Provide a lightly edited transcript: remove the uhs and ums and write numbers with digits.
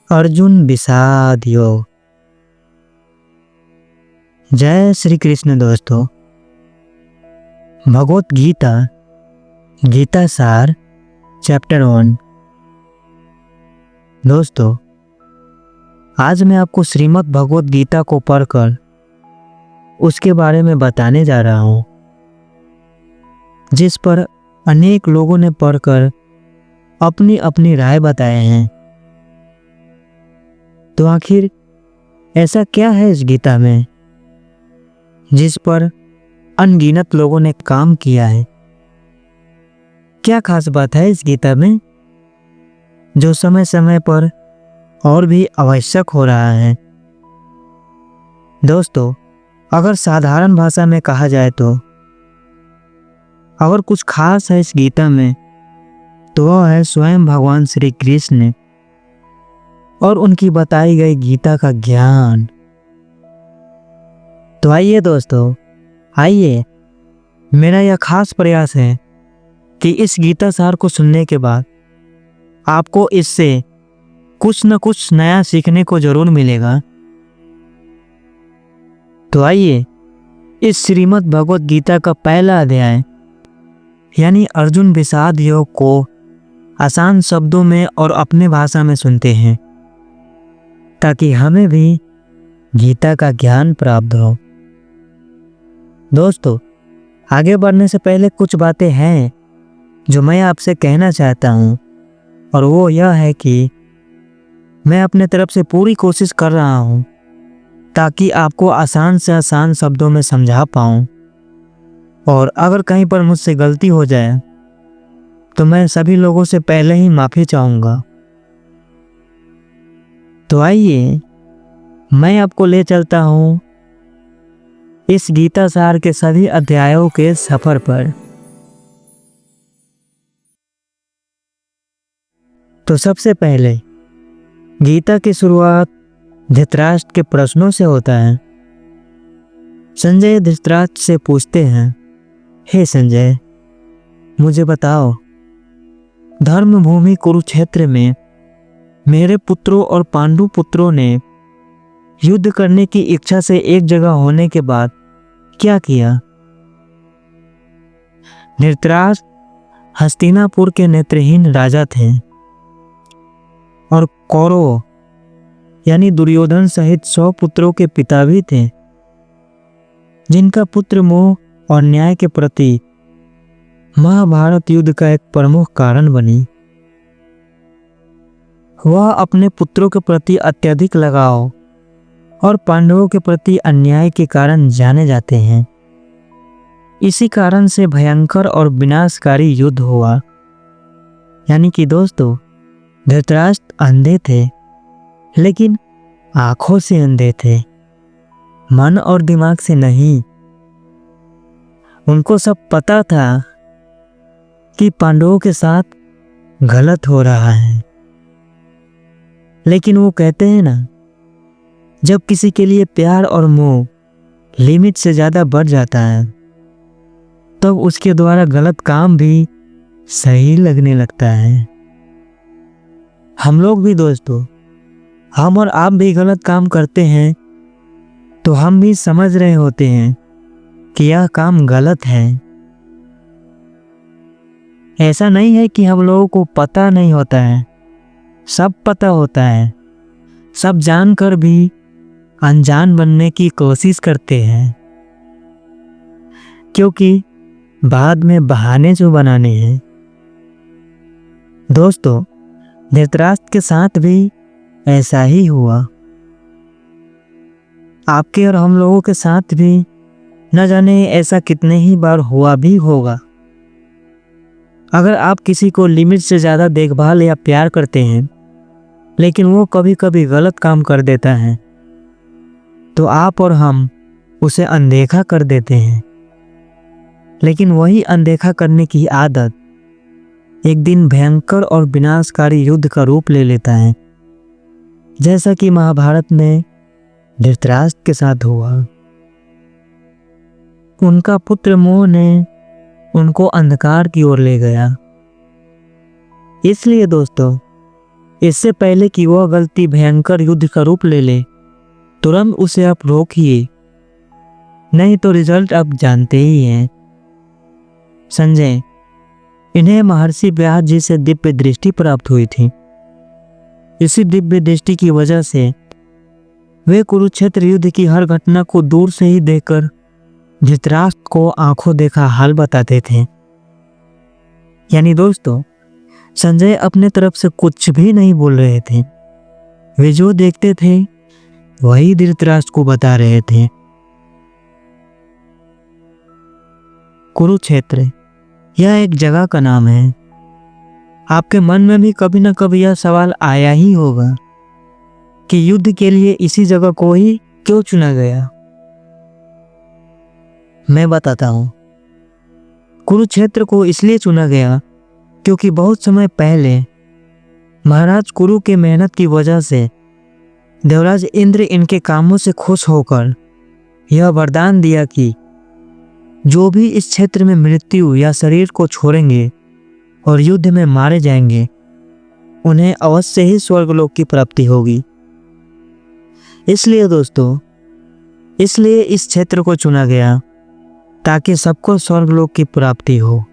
अर्जुन विषाद योग। जय श्री कृष्ण दोस्तों। भगवत गीता गीता सार चैप्टर 1। दोस्तों, आज मैं आपको श्रीमद् भगवत गीता को पढ़कर उसके बारे में बताने जा रहा हूँ, जिस पर अनेक लोगों ने पढ़कर अपनी अपनी राय बताए हैं। तो आखिर ऐसा क्या है इस गीता में जिस पर अनगिनत लोगों ने काम किया है? क्या खास बात है इस गीता में जो समय समय पर और भी आवश्यक हो रहा है? दोस्तों, अगर साधारण भाषा में कहा जाए तो अगर कुछ खास है इस गीता में तो वह है स्वयं भगवान श्री कृष्ण और उनकी बताई गई गीता का ज्ञान। तो आइए दोस्तों, आइए, मेरा यह खास प्रयास है कि इस गीता सार को सुनने के बाद आपको इससे कुछ न कुछ नया सीखने को जरूर मिलेगा। तो आइए, इस श्रीमद् भगवत गीता का पहला अध्याय यानी अर्जुन विषाद योग को आसान शब्दों में और अपने भाषा में सुनते हैं, ताकि हमें भी गीता का ज्ञान प्राप्त हो। दोस्तों, आगे बढ़ने से पहले कुछ बातें हैं जो मैं आपसे कहना चाहता हूँ, और वो यह है कि मैं अपने तरफ से पूरी कोशिश कर रहा हूँ ताकि आपको आसान से आसान शब्दों में समझा पाऊँ, और अगर कहीं पर मुझसे गलती हो जाए तो मैं सभी लोगों से पहले ही माफ़ी चाहूँगा। तो आइए, मैं आपको ले चलता हूँ इस गीता सार के सभी अध्यायों के सफर पर। तो सबसे पहले गीता की शुरुआत धृतराष्ट्र के प्रश्नों से होता है। संजय धृतराष्ट्र से पूछते हैं, हे संजय, मुझे बताओ, धर्म भूमि कुरुक्षेत्र में मेरे पुत्रों और पांडु पुत्रों ने युद्ध करने की इच्छा से एक जगह होने के बाद क्या किया? धृतराष्ट्र हस्तिनापुर के नेत्रहीन राजा थे और कौरव यानी दुर्योधन सहित 100 पुत्रों के पिता भी थे, जिनका पुत्र मोह और न्याय के प्रति महाभारत युद्ध का एक प्रमुख कारण बनी। वह अपने पुत्रों के प्रति अत्यधिक लगाव और पांडवों के प्रति अन्याय के कारण जाने जाते हैं। इसी कारण से भयंकर और विनाशकारी युद्ध हुआ। यानी कि दोस्तों, धृतराष्ट्र अंधे थे, लेकिन आंखों से अंधे थे, मन और दिमाग से नहीं। उनको सब पता था कि पांडवों के साथ गलत हो रहा है, लेकिन वो कहते हैं ना, जब किसी के लिए प्यार और मोह लिमिट से ज़्यादा बढ़ जाता है तब उसके द्वारा गलत काम भी सही लगने लगता है। हम लोग भी दोस्तों, हम और आप भी गलत काम करते हैं तो हम भी समझ रहे होते हैं कि यह काम गलत है। ऐसा नहीं है कि हम लोगों को पता नहीं होता है, सब पता होता है। सब जानकर भी अनजान बनने की कोशिश करते हैं, क्योंकि बाद में बहाने जो बनाने हैं। दोस्तों, धृतराष्ट्र के साथ भी ऐसा ही हुआ। आपके और हम लोगों के साथ भी न जाने ऐसा कितने ही बार हुआ भी होगा। अगर आप किसी को लिमिट से ज़्यादा देखभाल या प्यार करते हैं, लेकिन वो कभी कभी गलत काम कर देता है, तो आप और हम उसे अनदेखा कर देते हैं। लेकिन वही अनदेखा करने की आदत एक दिन भयंकर और विनाशकारी युद्ध का रूप ले लेता है, जैसा कि महाभारत में धृतराष्ट्र के साथ हुआ। उनका पुत्र मोह ने उनको अंधकार की ओर ले गया। इसलिए दोस्तों, इससे पहले कि वह गलती भयंकर युद्ध का रूप ले ले, तुरंत उसे आप रोकिए, नहीं तो रिजल्ट आप जानते ही हैं। संजय, इन्हें महर्षि व्यास जी से दिव्य दृष्टि प्राप्त हुई थी। इसी दिव्य दृष्टि की वजह से वे कुरुक्षेत्र युद्ध की हर घटना को दूर से ही देखकर धृतराष्ट्र को आंखों देखा हाल बताते थे। यानी दोस्तों, संजय अपने तरफ से कुछ भी नहीं बोल रहे थे, वे जो देखते थे वही धृतराष्ट्र को बता रहे थे। कुरुक्षेत्र यह एक जगह का नाम है। आपके मन में भी कभी न कभी यह सवाल आया ही होगा कि युद्ध के लिए इसी जगह को ही क्यों चुना गया। मैं बताता हूं। कुरुक्षेत्र को इसलिए चुना गया क्योंकि बहुत समय पहले महाराज कुरु के मेहनत की वजह से देवराज इंद्र इनके कामों से खुश होकर यह वरदान दिया कि जो भी इस क्षेत्र में मृत्यु या शरीर को छोड़ेंगे और युद्ध में मारे जाएंगे, उन्हें अवश्य ही स्वर्गलोक की प्राप्ति होगी। इसलिए दोस्तों, इसलिए इस क्षेत्र को चुना गया ताकि सबको स्वर्गलोक की प्राप्ति हो।